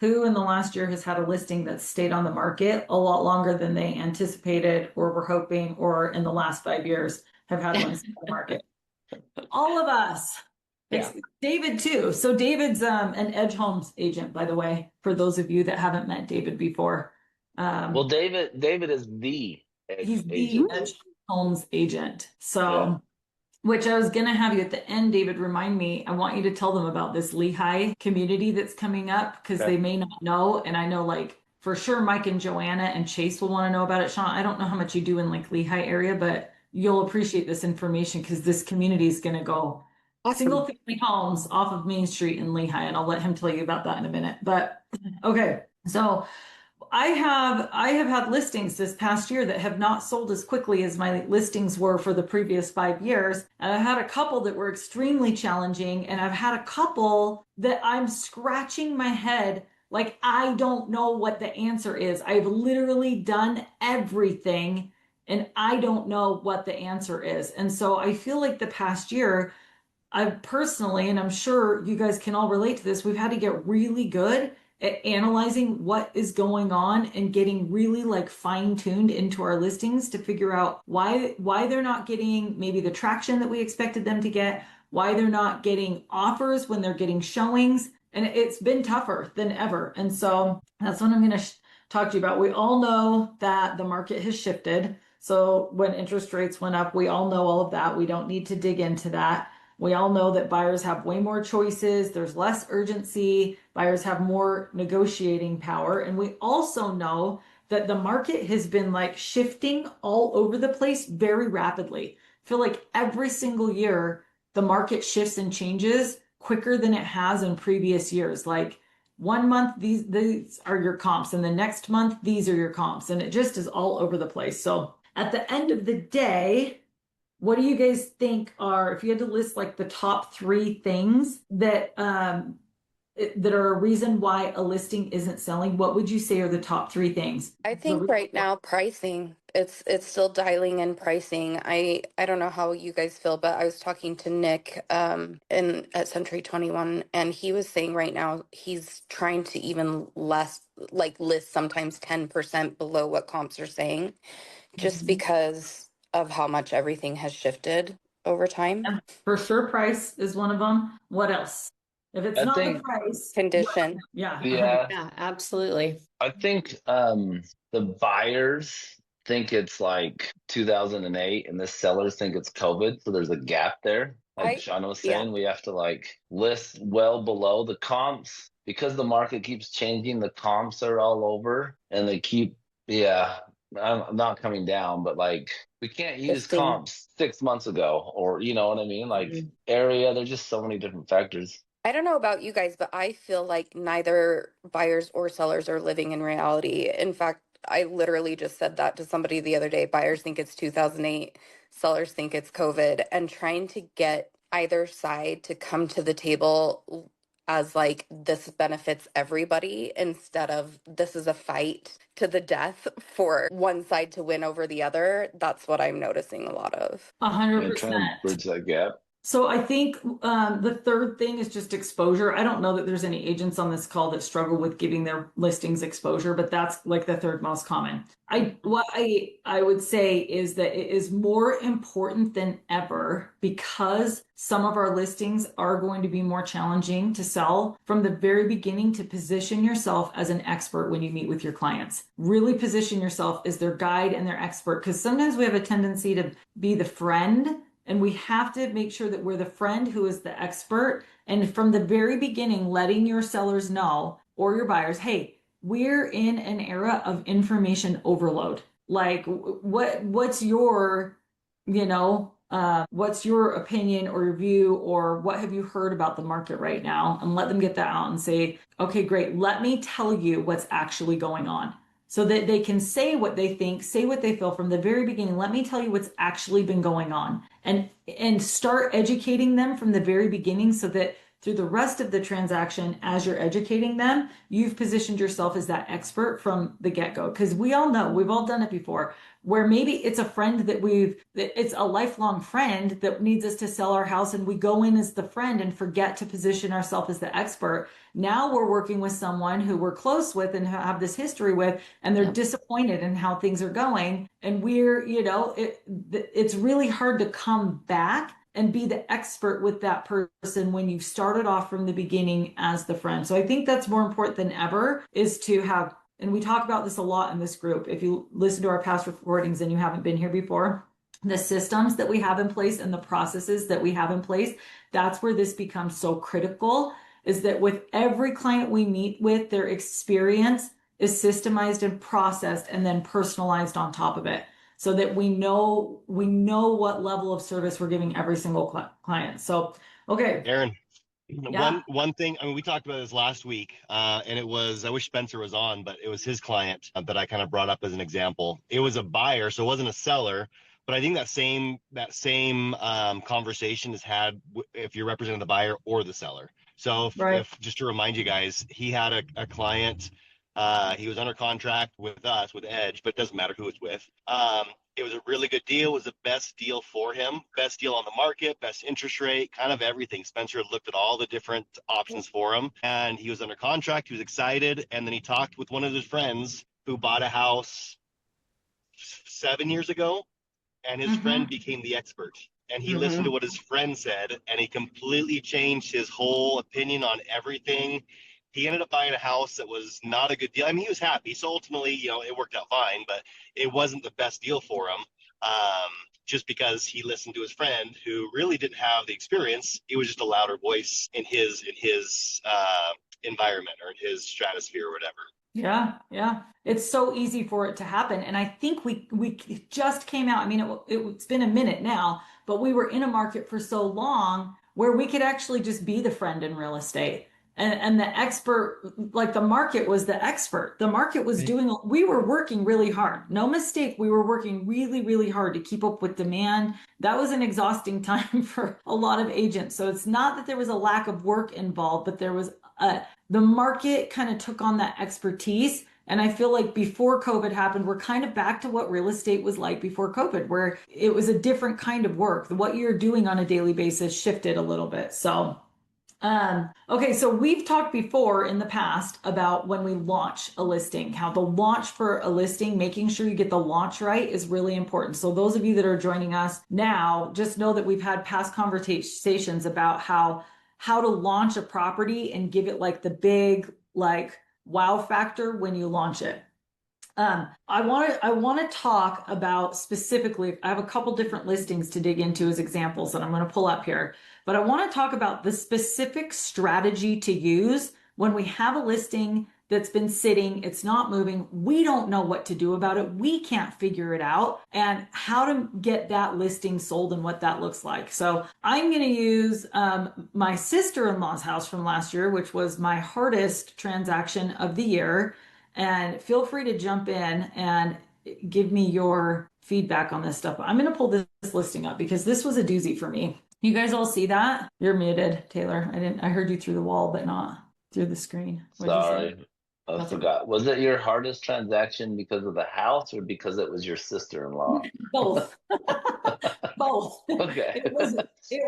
Who in the last year has had a listing that stayed on the market a lot longer than they anticipated or were hoping, or in the last 5 years have had one stay on the market? All of us. Yeah. David too. So David's an Edge Homes agent, by the way, for those of you that haven't met David before. Well, Um, David is the he's the agent. Edge Homes agent. Yeah. So, which I was gonna have you at the end, David, remind me, I want you to tell them about this Lehigh community that's coming up because Okay. they may not know. And I know like for sure Mike and Joanna and Chase will want to know about it. Sean, I don't know how much you do in like Lehigh area, but you'll appreciate this information because this community is gonna go single Awesome. family homes off of Main Street in Lehigh, and I'll let him tell you about that in a minute. But okay, so I have had listings this past year that have not sold as quickly as my listings were for the previous 5 years. And I had a couple that were extremely challenging, and I've had a couple that I'm scratching my head like I don't know what the answer is. I've literally done everything and I don't know what the answer is. And so I feel like the past year I've personally, and I'm sure you guys can all relate to this, we've had to get really good at analyzing what is going on and getting really like fine-tuned into our listings to figure out why they're not getting maybe the traction that we expected them to get, why they're not getting offers when they're getting showings. And it's been tougher than ever. And so that's what I'm going to talk to you about. We all know that the market has shifted. So when interest rates went up, we all know all of that. We don't need to dig into that. We all know that buyers have way more choices. There's less urgency. Buyers have more negotiating power. And we also know that the market has been like shifting all over the place very rapidly. I feel like every single year, the market shifts and changes quicker than it has in previous years. Like 1 month, these are your comps, and the next month, these are your comps. And it just is all over the place. So at the end of the day, what do you guys think are, if you had to list like the top three things that are a reason why a listing isn't selling, what would you say are the top three things? I think right now pricing, it's still dialing in pricing. I don't know how you guys feel, but I was talking to Nick in at Century 21, and he was saying right now he's trying to even less like list sometimes 10% below what comps are saying, just because of how much everything has shifted over time. Yeah, for sure, price is one of them. What else? If it's I not the think, price, Condition. yeah, yeah, Yeah, absolutely. I think the buyers think it's like 2008 and the sellers think it's COVID. So there's a gap there. Like I Shauna was yeah. saying, we have to like list well below the comps because the market keeps changing. The comps are all over and they keep, yeah, I'm not coming down, but like we can't use Listing. comps 6 months ago or you know what I mean? Like Mhm. area, there's just so many different factors. I don't know about you guys, but I feel like neither buyers or sellers are living in reality. In fact, I literally just said that to somebody the other day. Buyers think it's 2008, sellers think it's COVID, and trying to get either side to come to the table as like this benefits everybody instead of this is a fight to the death for one side to win over the other. That's what I'm noticing a lot of. a hundred And trying to percent. bridge that gap. So I think the third thing is just exposure. I don't know that there's any agents on this call that struggle with giving their listings exposure, but that's like the third most common. What I would say is that it is more important than ever because some of our listings are going to be more challenging to sell from the very beginning to position yourself as an expert when you meet with your clients. Really position yourself as their guide and their expert because sometimes we have a tendency to be the friend and we have to make sure that we're the friend who is the expert. And from the very beginning, letting your sellers know or your buyers, hey, we're in an era of information overload. Like what's your, what's your opinion or your view or what have you heard about the market right now? And let them get that out and say, okay, great. Let me tell you what's actually going on so that they can say what they think, say what they feel from the very beginning. Let me tell you what's actually been going on and start educating them from the very beginning so that through the rest of the transaction as you're educating them, you've positioned yourself as that expert from the get-go. Because we all know, we've all done it before, where maybe it's a friend it's a lifelong friend that needs us to sell our house, and we go in as the friend and forget to position ourselves as the expert. Now we're working with someone who we're close with and have this history with, and they're disappointed in how things are going. And it's really hard to come back and be the expert with that person when you've started off from the beginning as the friend. So I think that's more important than ever, is to have, and we talk about this a lot in this group. If you listen to our past recordings and you haven't been here before, the systems that we have in place and the processes that we have in place, that's where this becomes so critical, is that with every client we meet with, their experience is systemized and processed and then personalized on top of it, so that we know what level of service we're giving every single client. So, okay. Erin, Yeah. one thing, I mean, we talked about this last week, and it was, I wish Spencer was on, but it was his client that I kind of brought up as an example. It was a buyer, so it wasn't a seller, but I think that same conversation is had if you're representing the buyer or the seller. So if just to remind you guys, he had a client, he was under contract with us, with Edge, but it doesn't matter who it's with. It was a really good deal. It was the best deal for him, best deal on the market, best interest rate, kind of everything. Spencer looked at all the different options for him, and he was under contract. He was excited. And then he talked with one of his friends who bought a house 7 years ago, and his friend became the expert. And he listened to what his friend said, and he completely changed his whole opinion on everything. He ended up buying a house that was not a good deal. I mean, he was happy. So ultimately, it worked out fine, but it wasn't the best deal for him, just because he listened to his friend who really didn't have the experience. It was just a louder voice in his environment or in his stratosphere or whatever. Yeah. It's so easy for it to happen. And I think we just came out. I mean, it's been a minute now, but we were in a market for so long where we could actually just be the friend in real estate. And the expert, like the market was the expert. The market was we were working really hard. No mistake. We were working really, really hard to keep up with demand. That was an exhausting time for a lot of agents. So it's not that there was a lack of work involved, but there was the market kind of took on that expertise. And I feel like before COVID happened, we're kind of back to what real estate was like before COVID, where it was a different kind of work. What you're doing on a daily basis shifted a little bit. So okay, so we've talked before in the past about when we launch a listing, how the launch for a listing, making sure you get the launch right is really important. So those of you that are joining us now, just know that we've had past conversations about how to launch a property and give it like the big, like, wow factor when you launch it. I want to talk about specifically, I have a couple different listings to dig into as examples that I'm going to pull up here, but I want to talk about the specific strategy to use when we have a listing that's been sitting, it's not moving, we don't know what to do about it, we can't figure it out, and how to get that listing sold and what that looks like. So I'm going to use my sister-in-law's house from last year, which was my hardest transaction of the year. And feel free to jump in and give me your feedback on this stuff. I'm going to pull this listing up because this was a doozy for me. You guys all see that? You're muted, Taylor. I heard you through the wall, but not through the screen. Sorry, I forgot. Was it your hardest transaction because of the house or because it was your sister-in-law? Both. Both. Okay.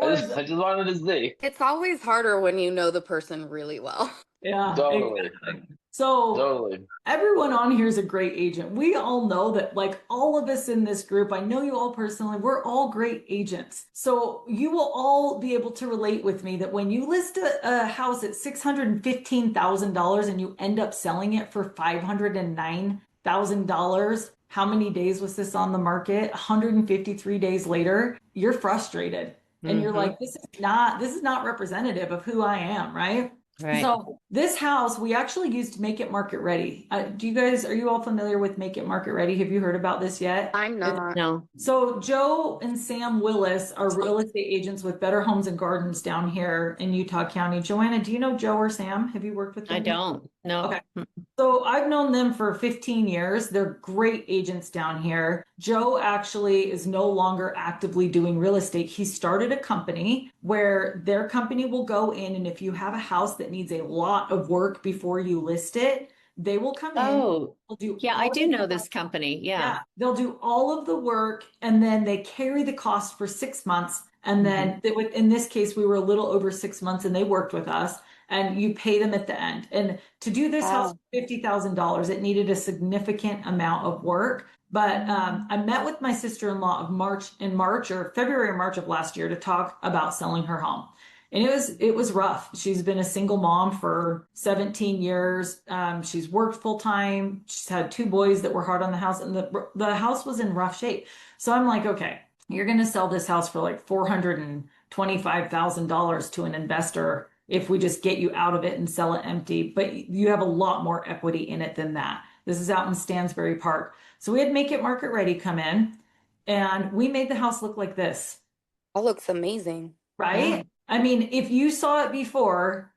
I just wanted to see. It's always harder when you know the person really well. Yeah. Totally. Exactly. So everyone on here is a great agent. We all know that, like, all of us in this group, I know you all personally, we're all great agents. So you will all be able to relate with me that when you list a house at $615,000 and you end up selling it for $509,000, how many days was this on the market? 153 days later, you're frustrated. And you're like, this is not representative of who I am, right? Right. So this house, we actually used Make It Market Ready. Are you all familiar with Make It Market Ready? Have you heard about this yet? I'm not. No. So Joe and Sam Willis are real estate agents with Better Homes and Gardens down here in Utah County. Joanna, do you know Joe or Sam? Have you worked with them? I don't. No. Okay. So I've known them for 15 years. They're great agents down here. Joe actually is no longer actively doing real estate. He started a company where their company will go in, and if you have a house that needs a lot of work before you list it, they will come in. Oh, They'll do yeah, I all do of know the this company. Yeah. Yeah, they'll do all of the work and then they carry the cost for 6 months. And then in this case, we were a little over 6 months and they worked with us and you pay them at the end. And to do this house Wow. for $50,000, it needed a significant amount of work. But I met with my sister-in-law in March or February or March of last year to talk about selling her home. And it was rough. She's been a single mom for 17 years. She's worked full time. She's had 2 boys that were hard on the house, and the house was in rough shape. So I'm like, okay, you're going to sell this house for like $425,000 to an investor if we just get you out of it and sell it empty. But you have a lot more equity in it than that. This is out in Stansbury Park. So we had Make It Market Ready come in, and we made the house look like this. That looks amazing. Right? Yeah. I mean, if you saw it before,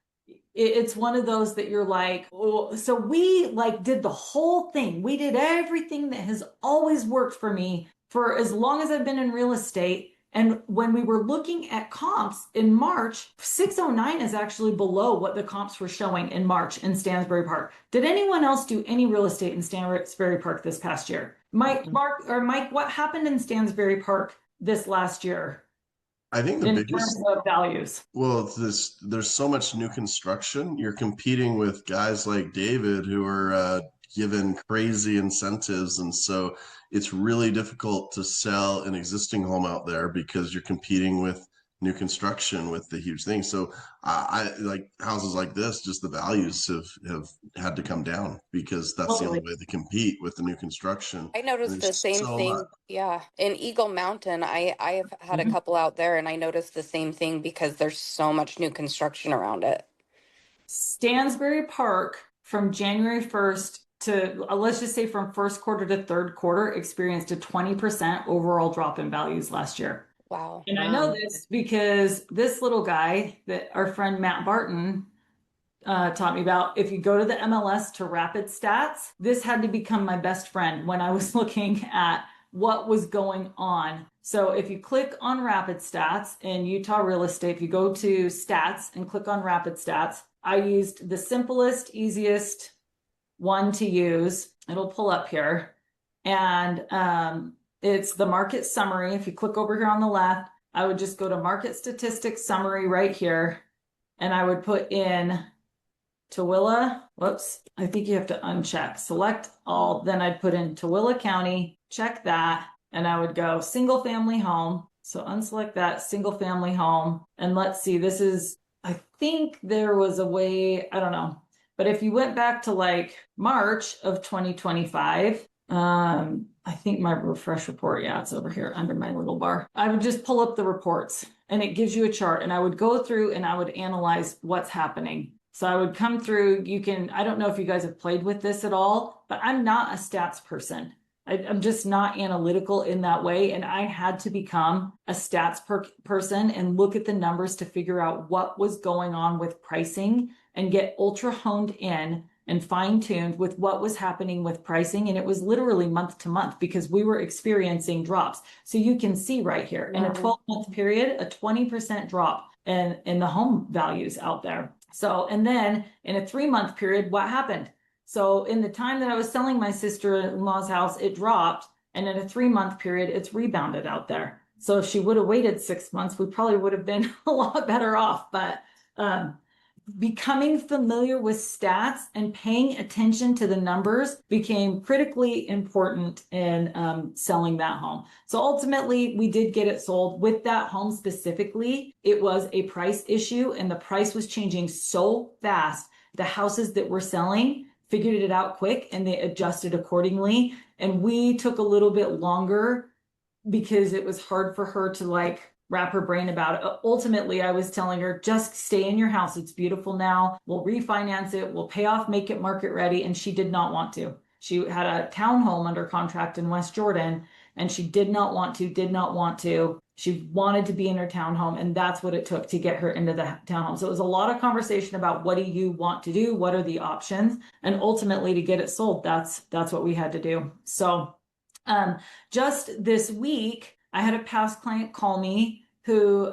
it's one of those that you're like, oh, so we like did the whole thing. We did everything that has always worked for me for as long as I've been in real estate. And when we were looking at comps in March, 609 is actually below what the comps were showing in March in Stansbury Park. Did anyone else do any real estate in Stansbury Park this past year? Mike, what happened in Stansbury Park this last year? I think the In biggest, terms of values. well, it's this, there's so much new construction. You're competing with guys like David who are given crazy incentives. And so it's really difficult to sell an existing home out there because you're competing with new construction with the huge thing. So I like houses like this, just the values have had to come down because that's the only way to compete with the new construction. I noticed the There's same so thing. much. Yeah. In Eagle Mountain, I have had a couple out there and I noticed the same thing because there's so much new construction around it. Stansbury Park from January 1st to let's just say from first quarter to third quarter experienced a 20% overall drop in values last year. Wow. And I know this because this little guy that our friend Matt Barton taught me about, if you go to the MLS to Rapid Stats, this had to become my best friend when I was looking at what was going on. So if you click on Rapid Stats in Utah Real Estate, if you go to Stats and click on Rapid Stats, I used the simplest, easiest one to use. It'll pull up here. And it's the market summary. If you click over here on the left, I would just go to market statistics summary right here. And I would put in Tooele. Whoops. I think you have to uncheck. Select all. Then I'd put in Tooele County. Check that. And I would go single family home. So unselect that single family home. And let's see, this is, I think there was a way, I don't know. But if you went back to like March of 2025, I think my refresh report, yeah, it's over here under my little bar. I would just pull up the reports and it gives you a chart and I would go through and I would analyze what's happening. So I would come through, I don't know if you guys have played with this at all, but I'm not a stats person. I'm just not analytical in that way. And I had to become a stats person and look at the numbers to figure out what was going on with pricing and get ultra honed in and fine tuned with what was happening with pricing. And it was literally month to month because we were experiencing drops. So you can see right here in a 12-month period, a 20% drop in the home values out there. So, and then in a 3-month period, what happened? So in the time that I was selling my sister-in-law's house, it dropped. And in a 3-month period, it's rebounded out there. So if she would have waited 6 months, we probably would have been a lot better off. But becoming familiar with stats and paying attention to the numbers became critically important in selling that home. So ultimately, we did get it sold. With that home specifically, it was a price issue and the price was changing so fast. The houses that were selling figured it out quick and they adjusted accordingly. And we took a little bit longer because it was hard for her to like wrap her brain about it. Ultimately, I was telling her, just stay in your house. It's beautiful now. We'll refinance it. We'll pay off, make it market ready. And she did not want to. She had a townhome under contract in West Jordan and she did not want to. She wanted to be in her townhome, and that's what it took to get her into the townhome. So it was a lot of conversation about what do you want to do? What are the options? And ultimately to get it sold, that's what we had to do. So just this week, I had a past client call me who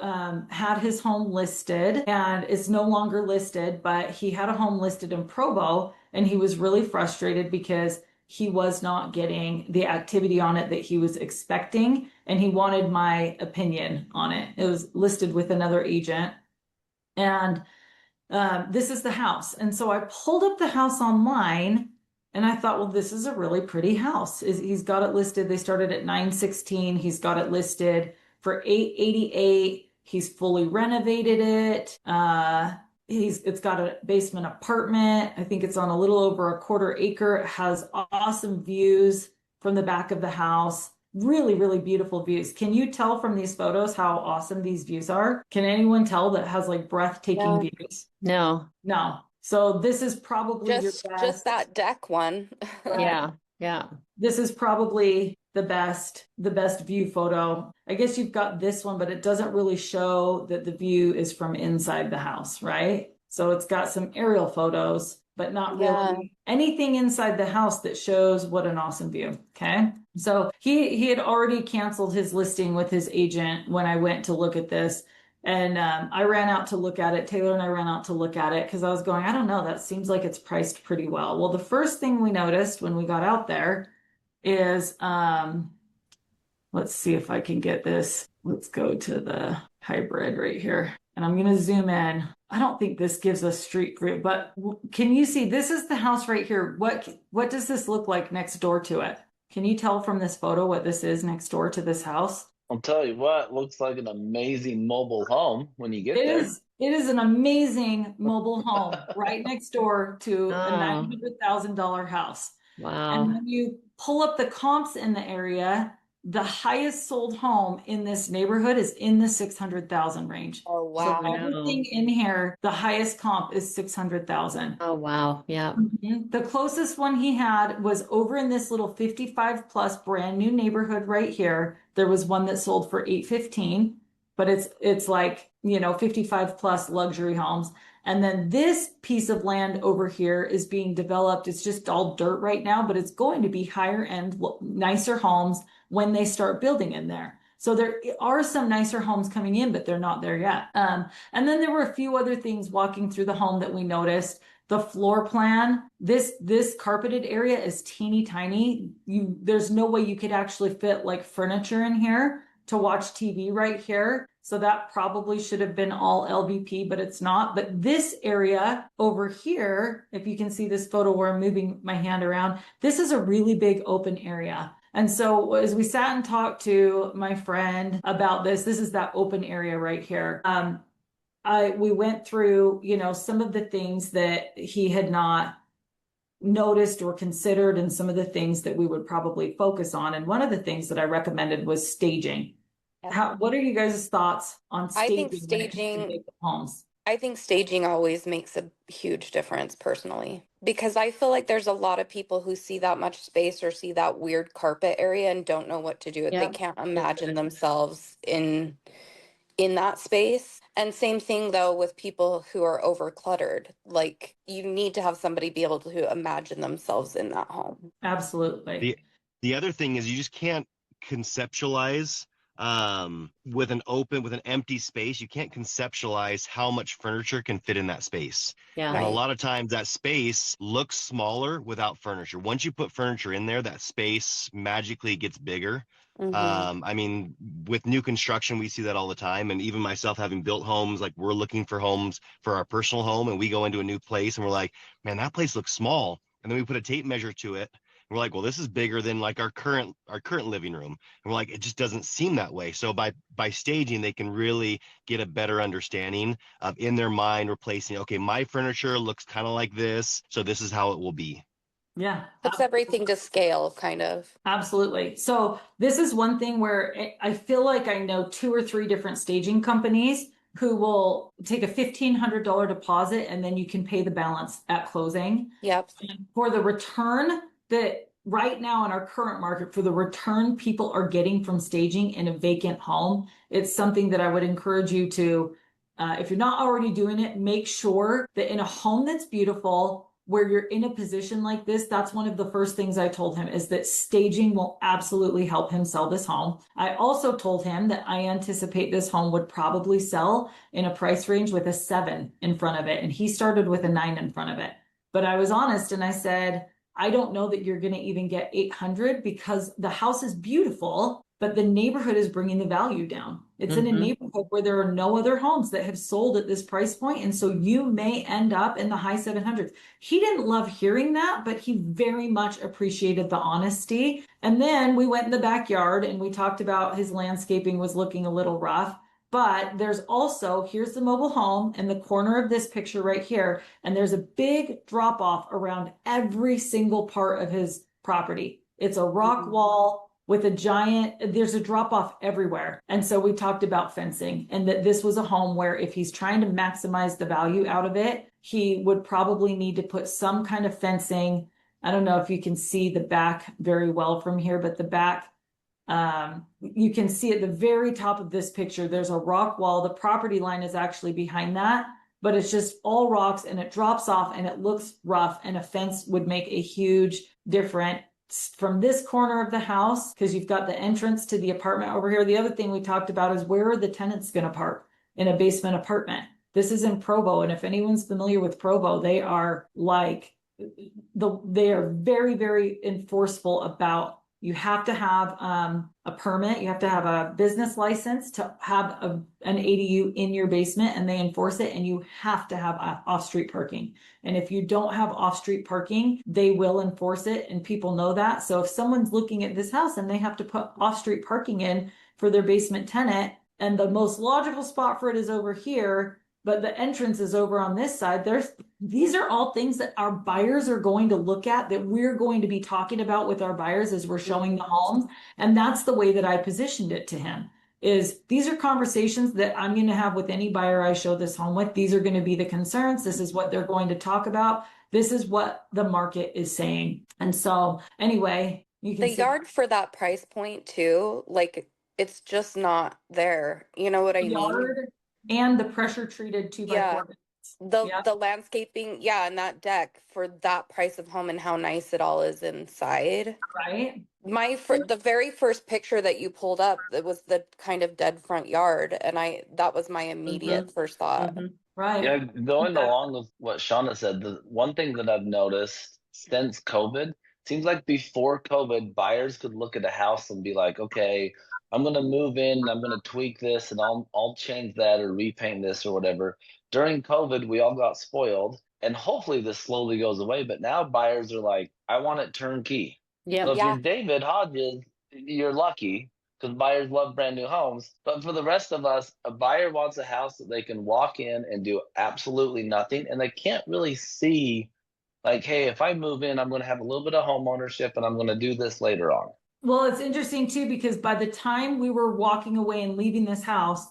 had his home listed and is no longer listed, but he had a home listed in Provo, and he was really frustrated because he was not getting the activity on it that he was expecting, and he wanted my opinion on it. It was listed with another agent, and this is the house. And so I pulled up the house online, and I thought, well, this is a really pretty house. He's got it listed. They started at $916. He's got it listed for $888. He's fully renovated it. It's got a basement apartment. I think it's on a little over a quarter acre. It has awesome views from the back of the house. Really, really beautiful views. Can you tell from these photos how awesome these views are? Can anyone tell that has like breathtaking views? No. No. So this is probably Just your best. that deck one. Yeah. Yeah. This is probably the best view photo. I guess you've got this one, but it doesn't really show that the view is from inside the house, right? So it's got some aerial photos, but not really anything inside the house that shows what an awesome view. Okay. So he had already canceled his listing with his agent when I went to look at this. And I ran out to look at it. Taylor and I ran out to look at it because I was going, I don't know, that seems like it's priced pretty well. Well, the first thing we noticed when we got out there is, let's see if I can get this. Let's go to the hybrid right here. And I'm going to zoom in. I don't think this gives us street view, but can you see, this is the house right here. What does this look like next door to it? Can you tell from this photo what this is next door to this house? I'll tell you what, looks like an amazing mobile home when you get there. It is an amazing mobile home right next door to a $900,000 house. Wow. And when you pull up the comps in the area, the highest sold home in this neighborhood is in the 600,000 range. Oh, wow. So everything in here, the highest comp is 600,000. Oh, wow. Yeah. The closest one he had was over in this little 55 plus brand new neighborhood right here. There was one that sold for 815, but it's like, 55 plus luxury homes. And then this piece of land over here is being developed. It's just all dirt right now, but it's going to be higher end, nicer homes when they start building in there. So there are some nicer homes coming in, but they're not there yet. And then there were a few other things walking through the home that we noticed. The floor plan, this carpeted area is teeny tiny. There's no way you could actually fit like furniture in here to watch TV right here. So that probably should have been all LVP, but it's not. But this area over here, if you can see this photo where I'm moving my hand around, this is a really big open area. And so as we sat and talked to my friend about this is that open area right here. We went through, some of the things that he had not noticed or considered and some of the things that we would probably focus on. And one of the things that I recommended was staging. What are you guys' thoughts on staging? I think staging homes. I think staging always makes a huge difference personally, because I feel like there's a lot of people who see that much space or see that weird carpet area and don't know what to do. They can't imagine themselves in that space. And same thing though with people who are overcluttered. Like you need to have somebody be able to imagine themselves in that home. Absolutely. The other thing is you just can't conceptualize with an empty space. You can't conceptualize how much furniture can fit in that space. Yeah. And a lot of times that space looks smaller without furniture. Once you put furniture in there, that space magically gets bigger. I mean, with new construction, we see that all the time. And even myself, having built homes, like we're looking for homes for our personal home, and we go into a new place and we're like, man, that place looks small. And then we put a tape measure to it. We're like, well, this is bigger than like our current living room. And we're like, it just doesn't seem that way. So by staging, they can really get a better understanding of in their mind replacing, okay, my furniture looks kind of like this, so this is how it will be. Yeah. Puts everything to scale, kind of. Absolutely. So this is one thing where I feel like I know 2 or 3 different staging companies who will take a $1,500 deposit and then you can pay the balance at closing. Yep. And for the return that right now in our current market, for the return people are getting from staging in a vacant home, it's something that I would encourage you to, if you're not already doing it, make sure that in a home that's beautiful, where you're in a position like this, that's one of the first things I told him, is that staging will absolutely help him sell this home. I also told him that I anticipate this home would probably sell in a price range with a 7 in front of it. And he started with a 9 in front of it. But I was honest and I said, I don't know that you're going to even get 800 because the house is beautiful, but the neighborhood is bringing the value down. It's in a neighborhood where there are no other homes that have sold at this price point. And so you may end up in the high 700s. He didn't love hearing that, but he very much appreciated the honesty. And then we went in the backyard and we talked about his landscaping was looking a little rough. But there's also, here's the mobile home in the corner of this picture right here. And there's a big drop off around every single part of his property. It's a rock wall with a giant, there's a drop off everywhere. And so we talked about fencing and that this was a home where if he's trying to maximize the value out of it, he would probably need to put some kind of fencing. I don't know if you can see the back very well from here, but the back, you can see at the very top of this picture, there's a rock wall. The property line is actually behind that, but it's just all rocks and it drops off and it looks rough, and a fence would make a huge difference from this corner of the house because you've got the entrance to the apartment over here. The other thing we talked about is where are the tenants going to park in a basement apartment? This is in Provo, and if anyone's familiar with Provo, they are like they are very, very enforceful about, you have to have a permit, you have to have a business license to have an ADU in your basement, and they enforce it, and you have to have off-street parking. And if you don't have off-street parking, they will enforce it, and people know that. So if someone's looking at this house and they have to put off-street parking in for their basement tenant, and the most logical spot for it is over here, but the entrance is over on this side, these are all things that our buyers are going to look at, that we're going to be talking about with our buyers as we're showing the homes. And that's the way that I positioned it to him, is these are conversations that I'm going to have with any buyer I show this home with. These are going to be the concerns. This is what they're going to talk about. This is what the market is saying. And so anyway, you can the yard for that price point too, like it's just not there. You know what I mean? And the pressure treated 2x4. The landscaping, and that deck for that price of home and how nice it all is inside. Right. The very first picture that you pulled up, it was the kind of dead front yard, and that was my immediate first thought. Right. Yeah, going along with what Shauna said, the one thing that I've noticed since COVID, seems like before COVID, buyers could look at a house and be like, okay, I'm going to move in, I'm going to tweak this, and I'll change that or repaint this or whatever. During COVID, we all got spoiled, and hopefully this slowly goes away. But now buyers are like, I want it turnkey. Yeah. So if you're David Hodges, you're lucky because buyers love brand new homes. But for the rest of us, a buyer wants a house that they can walk in and do absolutely nothing, and they can't really see, like, hey, if I move in, I'm going to have a little bit of home ownership, and I'm going to do this later on. Well, it's interesting too, because by the time we were walking away and leaving this house,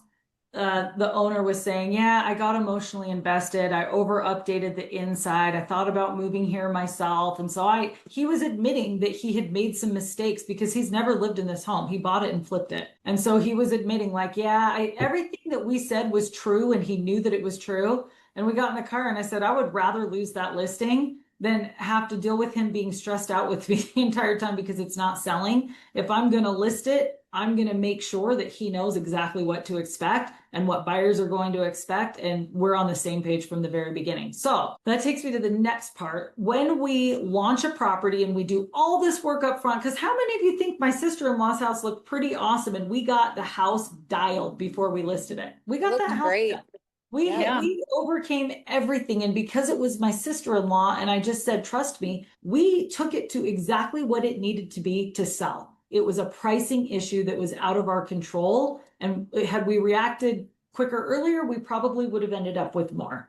the owner was saying, yeah, I got emotionally invested. I over updated the inside. I thought about moving here myself. And so he was admitting that he had made some mistakes because he's never lived in this home. He bought it and flipped it. And so he was admitting like, everything that we said was true. And he knew that it was true. And we got in the car and I said, I would rather lose that listing than have to deal with him being stressed out with me the entire time because it's not selling. If I'm going to list it, I'm going to make sure that he knows exactly what to expect and what buyers are going to expect. And we're on the same page from the very beginning. So that takes me to the next part. When we launch a property and we do all this work up front, because how many of you think my sister-in-law's house looked pretty awesome and we got the house dialed before we listed it? We got that house great. dialed. We overcame everything. And because it was my sister-in-law, and I just said, trust me, we took it to exactly what it needed to be to sell. It was a pricing issue that was out of our control. And had we reacted quicker earlier, we probably would have ended up with more.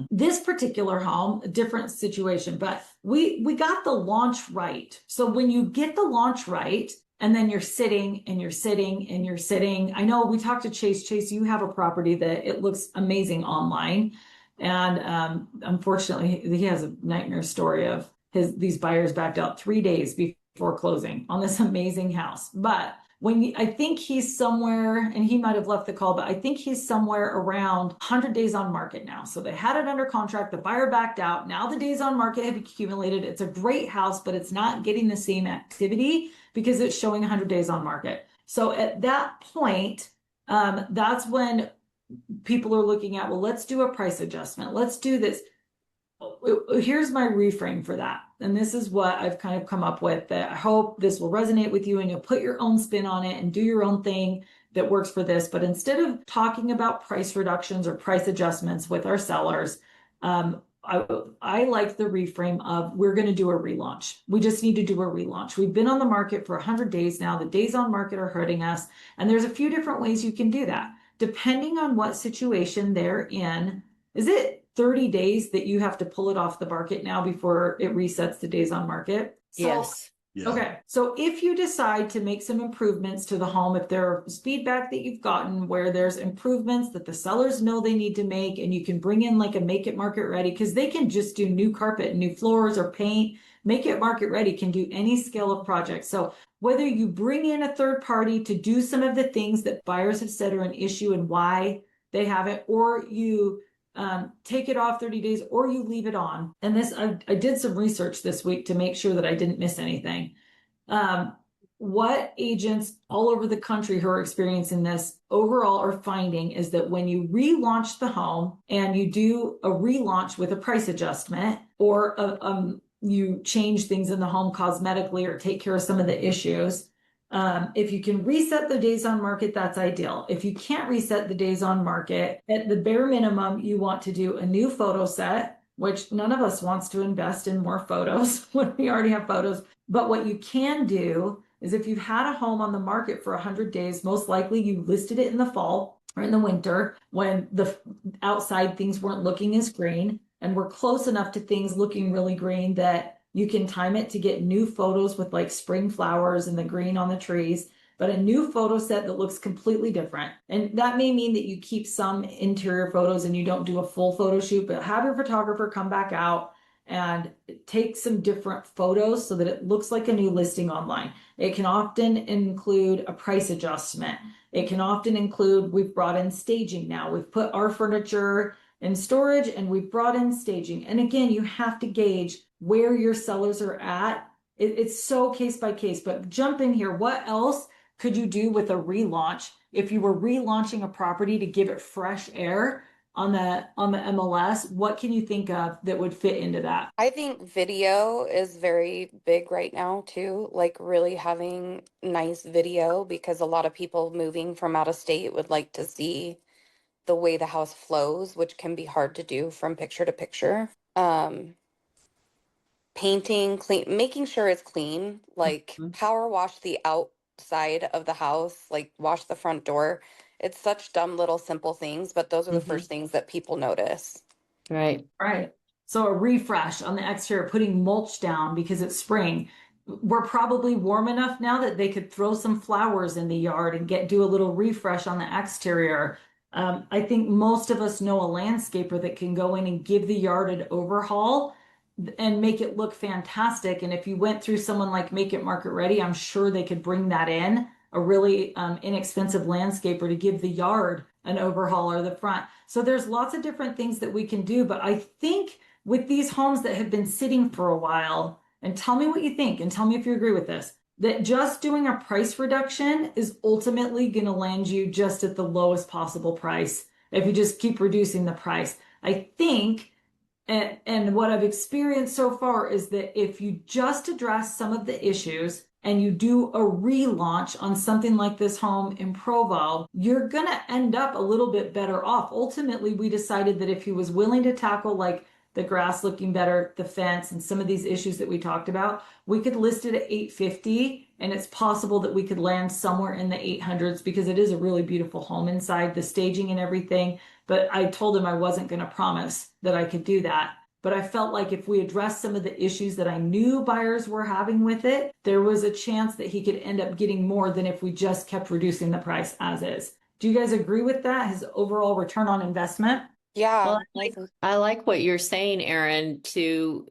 This particular home, a different situation, but we got the launch right. So when you get the launch right, and then you're sitting and you're sitting and you're sitting. I know we talked to Chase. Chase, you have a property that it looks amazing online. And unfortunately, he has a nightmare story of these buyers backed out 3 days before closing on this amazing house. But I think he's somewhere, and he might have left the call, but I think he's somewhere around 100 days on market now. So they had it under contract, the buyer backed out. Now the days on market have accumulated. It's a great house, but it's not getting the same activity because it's showing 100 days on market. So at that point, that's when people are looking at, well, let's do a price adjustment. Let's do this. Here's my reframe for that. And this is what I've kind of come up with that I hope this will resonate with you and you'll put your own spin on it and do your own thing that works for this. But instead of talking about price reductions or price adjustments with our sellers, I like the reframe of we're going to do a relaunch. We just need to do a relaunch. We've been on the market for 100 days now. The days on market are hurting us. And there's a few different ways you can do that. Depending on what situation they're in, is it 30 days that you have to pull it off the market now before it resets the days on market? So, Yes. Yeah. okay. So if you decide to make some improvements to the home, if there's feedback that you've gotten where there's improvements that the sellers know they need to make, and you can bring in like a make it market ready, because they can just do new carpet, new floors or paint. Make it market ready can do any scale of project. So whether you bring in a third party to do some of the things that buyers have said are an issue and why they have it, or you take it off 30 days, or you leave it on. And this, I did some research this week to make sure that I didn't miss anything. What agents all over the country who are experiencing this overall are finding is that when you relaunch the home and you do a relaunch with a price adjustment, or you change things in the home cosmetically or take care of some of the issues, if you can reset the days on market, that's ideal. If you can't reset the days on market, at the bare minimum, you want to do a new photo set, which none of us wants to invest in more photos when we already have photos. But what you can do is, if you've had a home on the market for 100 days, most likely you listed it in the fall or in the winter when the outside things weren't looking as green, and we're close enough to things looking really green that you can time it to get new photos with like spring flowers and the green on the trees, but a new photo set that looks completely different. And that may mean that you keep some interior photos and you don't do a full photo shoot, but have your photographer come back out and take some different photos so that it looks like a new listing online. It can often include a price adjustment. It can often include, we've brought in staging now. We've put our furniture in storage and we've brought in staging. And again, you have to gauge where your sellers are at. It's so case by case, but jump in here. What else could you do with a relaunch if you were relaunching a property to give it fresh air on the MLS? What can you think of that would fit into that? I think video is very big right now too, like really having nice video, because a lot of people moving from out of state would like to see the way the house flows, which can be hard to do from picture to picture. Painting, making sure it's clean, like power wash the outside of the house, like wash the front door. It's such dumb little simple things, but those are the first things that people notice. Right. Right. So a refresh on the exterior, putting mulch down because it's spring. We're probably warm enough now that they could throw some flowers in the yard and do a little refresh on the exterior. I think most of us know a landscaper that can go in and give the yard an overhaul and make it look fantastic. And if you went through someone like Make It Market Ready, I'm sure they could bring that in, a really inexpensive landscaper to give the yard an overhaul or the front. So there's lots of different things that we can do. But I think with these homes that have been sitting for a while, and tell me what you think and tell me if you agree with this, that just doing a price reduction is ultimately going to land you just at the lowest possible price if you just keep reducing the price. I think, and what I've experienced so far is that if you just address some of the issues and you do a relaunch on something like this home in Provo, you're going to end up a little bit better off. Ultimately, we decided that if he was willing to tackle like the grass looking better, the fence, and some of these issues that we talked about, we could list it at $850, and it's possible that we could land somewhere in the 800s because it is a really beautiful home inside, the staging and everything. But I told him I wasn't going to promise that I could do that. But I felt like if we addressed some of the issues that I knew buyers were having with it, there was a chance that he could end up getting more than if we just kept reducing the price as is. Do you guys agree with that? His overall return on investment? Yeah. Well, I like what you're saying, Erin, to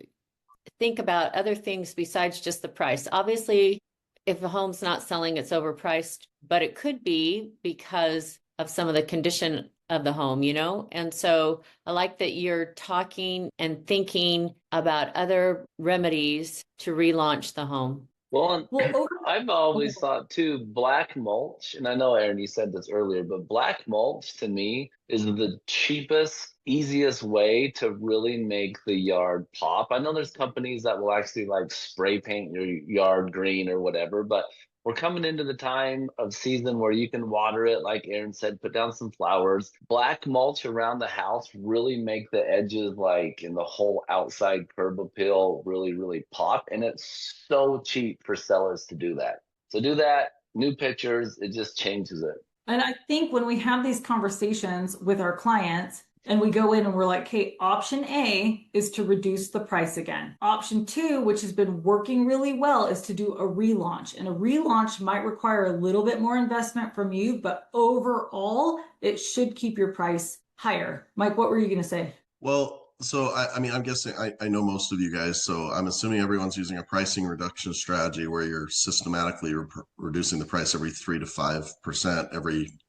think about other things besides just the price. Obviously, if a home's not selling, it's overpriced, but it could be because of some of the condition of the home, you know? And so I like that you're talking and thinking about other remedies to relaunch the home. Well, Well, I've always thought too, black mulch, and I know Aaron, you said this earlier, but black mulch to me is the cheapest, easiest way to really make the yard pop. I know there's companies that will actually like spray paint your yard green or whatever, but we're coming into the time of season where you can water it, like Aaron said, put down some flowers. Black mulch around the house really make the edges like in the whole outside curb appeal really, really pop. And it's so cheap for sellers to do that. So do that, new pictures, it just changes it. and I think when we have these conversations with our clients and we go in and we're like, hey, option A is to reduce the price again. Option 2, which has been working really well, is to do a relaunch. And a relaunch might require a little bit more investment from you, but overall, it should keep your price higher. Mike, what were you going to say? Well, so I mean, I'm guessing I know most of you guys, so I'm assuming everyone's using a pricing reduction strategy where you're systematically reducing the price every 3 to 5%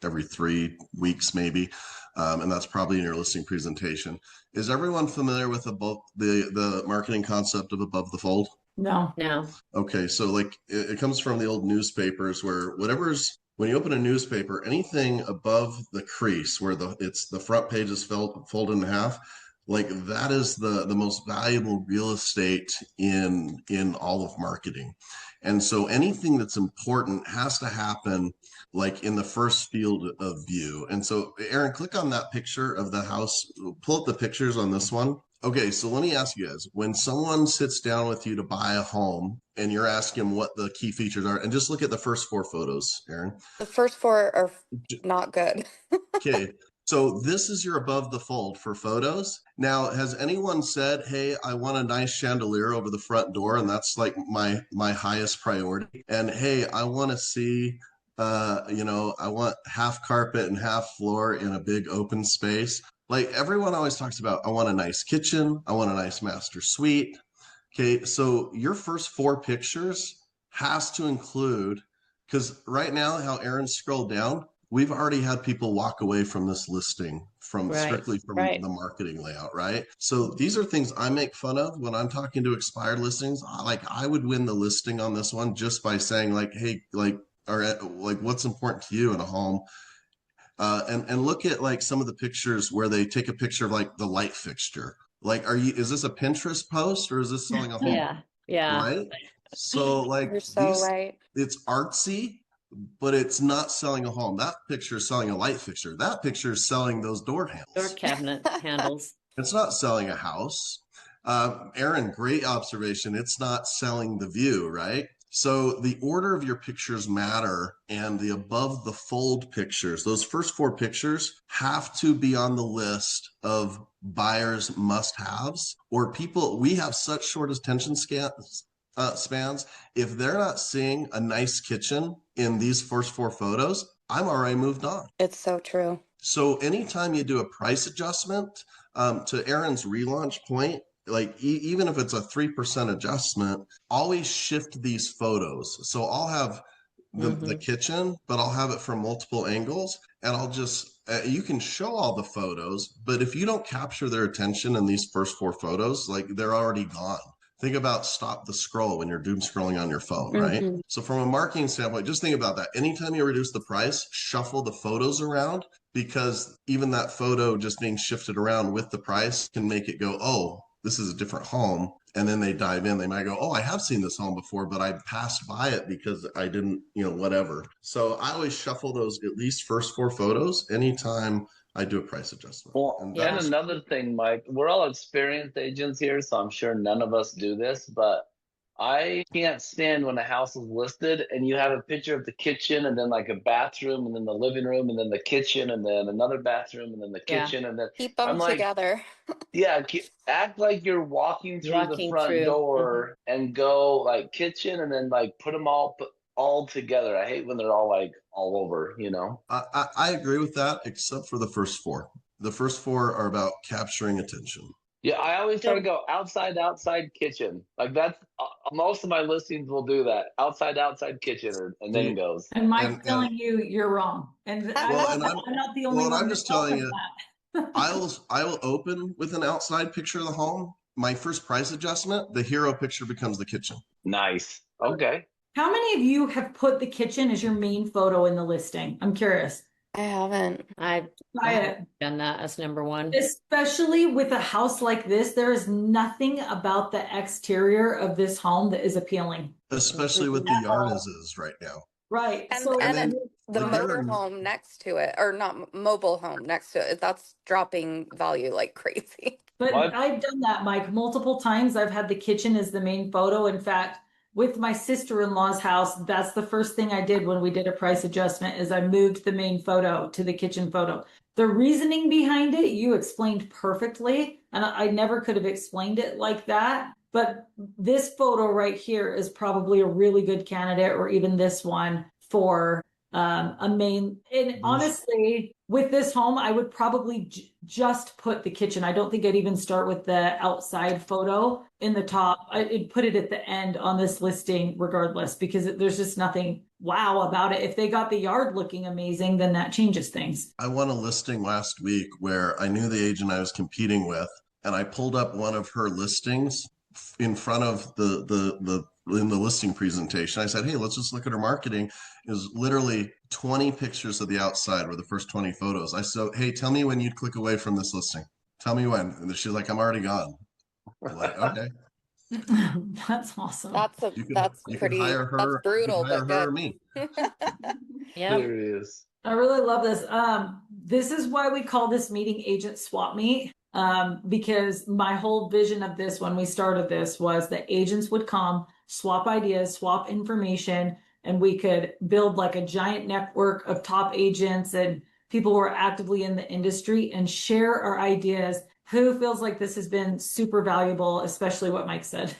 every 3 weeks maybe, and that's probably in your listing presentation. Is everyone familiar with the marketing concept of above the fold? No. No. Okay, so like it comes from the old newspapers where when you open a newspaper, anything above the crease where the front page is folded in half, like that is the most valuable real estate in all of marketing. And so anything that's important has to happen like in the first field of view. And so Aaron, click on that picture of the house, pull up the pictures on this one. Okay, so let me ask you guys, when someone sits down with you to buy a home and you're asking them what the key features are, and just look at the first 4 photos, Aaron. The first 4 are not good. Okay, so this is your above the fold for photos. Now, has anyone said, hey, I want a nice chandelier over the front door, and that's like my highest priority? And hey, I want to see, I want half carpet and half floor in a big open space. Like everyone always talks about, I want a nice kitchen, I want a nice master suite. Okay, so your first 4 pictures has to include, because right now, how Aaron scrolled down, we've already had people walk away from this listing strictly from the marketing layout, right? So these are things I make fun of when I'm talking to expired listings. Like I would win the listing on this one just by saying like, hey, what's important to you in a home? And look at like some of the pictures where they take a picture of like the light fixture. Like, is this a Pinterest post or is this selling a home? Yeah. Right. So like You're so right. It's artsy, but it's not selling a home. That picture is selling a light fixture. That picture is selling those door handles. Door cabinet handles. It's not selling a house. Aaron, great observation. It's not selling the view, right? So the order of your pictures matter, and the above the fold pictures, those first 4 pictures have to be on the list of buyers must-haves, or people, we have such short attention spans. If they're not seeing a nice kitchen in these first 4 photos, I'm already moved on. It's so true. So anytime you do a price adjustment, to Aaron's relaunch point, like even if it's a 3% adjustment, always shift these photos. So I'll have the kitchen, but I'll have it from multiple angles, and I'll just you can show all the photos, but if you don't capture their attention in these first 4 photos, like they're already gone. Think about stop the scroll when you're doom scrolling on your phone, right? So from a marketing standpoint, just think about that. Anytime you reduce the price, shuffle the photos around, because even that photo just being shifted around with the price can make it go, oh, this is a different home. And then they dive in, they might go, oh, I have seen this home before, but I passed by it because I didn't, whatever. So I always shuffle those at least first 4 photos anytime I do a price adjustment. Well, and another thing, Mike, we're all experienced agents here, so I'm sure none of us do this, but I can't stand when a house is listed and you have a picture of the kitchen and then like a bathroom and then the living room and then the kitchen and then another bathroom and then the kitchen and then keep them together. Act like you're walking through the front door and go like kitchen and then like put them all together. I hate when they're all like all over, I agree with that, except for the first 4. The first 4 are about capturing attention. Yeah, I always try to go outside kitchen. Like that's most of my listings will do that. Outside kitchen, and then See, goes. And Mike's and telling you you're wrong. And well, and I'm not the only one I'm that just tells telling him you, that. I will open with an outside picture of the home. My first price adjustment, the hero picture becomes the kitchen. Nice. Okay. How many of you have put the kitchen as your main photo in the listing? I'm curious. I haven't. I Try it. done that as number one. Especially with a house like this, there is nothing about the exterior of this home that is appealing. Especially with the yard as is right now. Right. And So and then the like there are motor home next to it, or not mobile home next to it, that's dropping value like crazy. But What? I've done that, Mike, multiple times. I've had the kitchen as the main photo. In fact, with my sister-in-law's house, that's the first thing I did when we did a price adjustment is I moved the main photo to the kitchen photo. The reasoning behind it, you explained perfectly, and I never could have explained it like that. But this photo right here is probably a really good candidate, or even this one for a main. And honestly, with this home, I would probably just put the kitchen. I don't think I'd even start with the outside photo in the top. I'd put it at the end on this listing regardless, because there's just nothing wow about it. If they got the yard looking amazing, then that changes things. I won a listing last week where I knew the agent I was competing with, and I pulled up one of her listings in front of the in the listing presentation. I said, hey, let's just look at her marketing. It was literally 20 pictures of the outside were the first 20 photos. I said, hey, tell me when you'd click away from this listing. Tell me when. And she's like, I'm already gone. I'm like, okay. That's awesome. That's pretty, hire her, that's brutal, hire but her or good. me. Yeah. There it is. I really love this. This is why we call this meeting Agent Swap Meet. Because my whole vision of this when we started this was that agents would come, swap ideas, swap information, and we could build like a giant network of top agents and people who are actively in the industry and share our ideas. Who feels like this has been super valuable, especially what Mike said?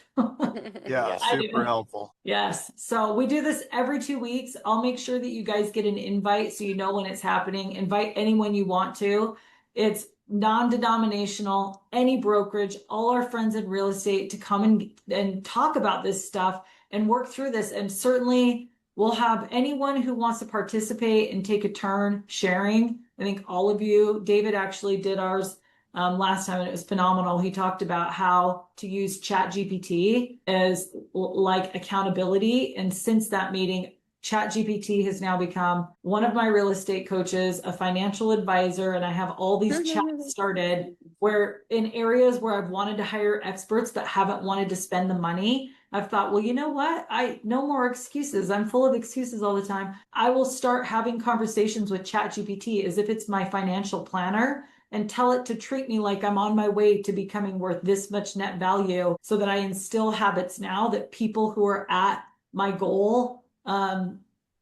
Yeah, I do. super helpful. Yes. So we do this every 2 weeks. I'll make sure that you guys get an invite so you know when it's happening. Invite anyone you want to. It's non-denominational, any brokerage, all our friends in real estate to come and talk about this stuff and work through this. And certainly we'll have anyone who wants to participate and take a turn sharing. I think all of you, David actually did ours last time and it was phenomenal. He talked about how to use ChatGPT as like accountability. And since that meeting, ChatGPT has now become one of my real estate coaches, a financial advisor, and I have all these chats started where in areas where I've wanted to hire experts but haven't wanted to spend the money, I've thought, well, you know what? No more excuses. I'm full of excuses all the time. I will start having conversations with ChatGPT as if it's my financial planner and tell it to treat me like I'm on my way to becoming worth this much net value so that I instill habits now that people who are at my goal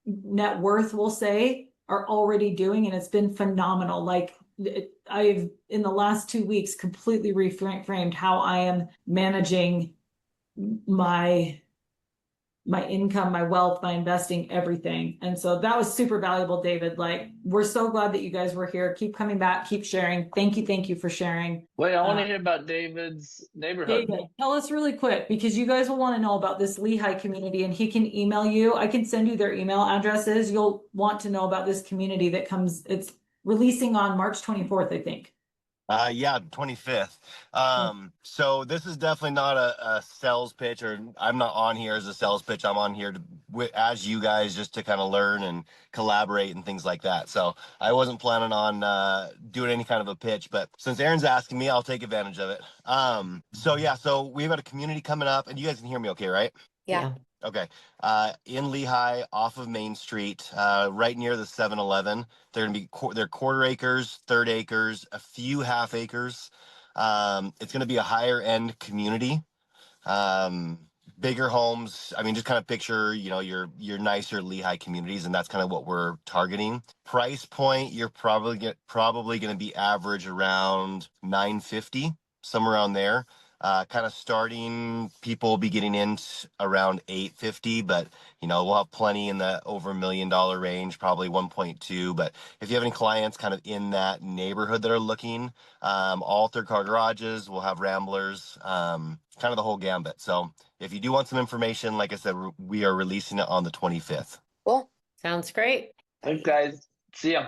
net worth, we'll say, are already doing, and it's been phenomenal. Like I've in the last 2 weeks completely reframed how I am managing my income, my wealth, my investing, everything. And so that was super valuable, David. Like, we're so glad that you guys were here. Keep coming back, keep sharing. Thank you for sharing. Wait, I want to hear about David's neighborhood. David, tell us really quick because you guys will want to know about this Lehigh community and he can email you. I can send you their email addresses. You'll want to know about this community that it's releasing on March 24th, I think. Yeah, 25th. So this is definitely not a sales pitch, or I'm not on here as a sales pitch. I'm on here as you guys just to kind of learn and collaborate and things like that. So I wasn't planning on doing any kind of a pitch, but since Aaron's asking me, I'll take advantage of it. So we've got a community coming up, and you guys can hear me okay, right? Yeah. Okay. In Lehigh off of Main Street, right near the 7-Eleven. They're going to be, they're quarter acres, third acres, a few half acres. It's going to be a higher end community. Bigger homes. I mean, just kind of picture, your nicer Lehigh communities, and that's kind of what we're targeting. Price point, you're probably going to be average around $950, somewhere around there. kind of starting people will be getting in around 850, but we'll have plenty in the over $1 million range, probably 1.2. But if you have any clients kind of in that neighborhood that are looking, all third car garages, we'll have Ramblers, kind of the whole gambit. So if you do want some information, like I said, we are releasing it on the 25th. Cool. Sounds great. Thanks, guys. See ya.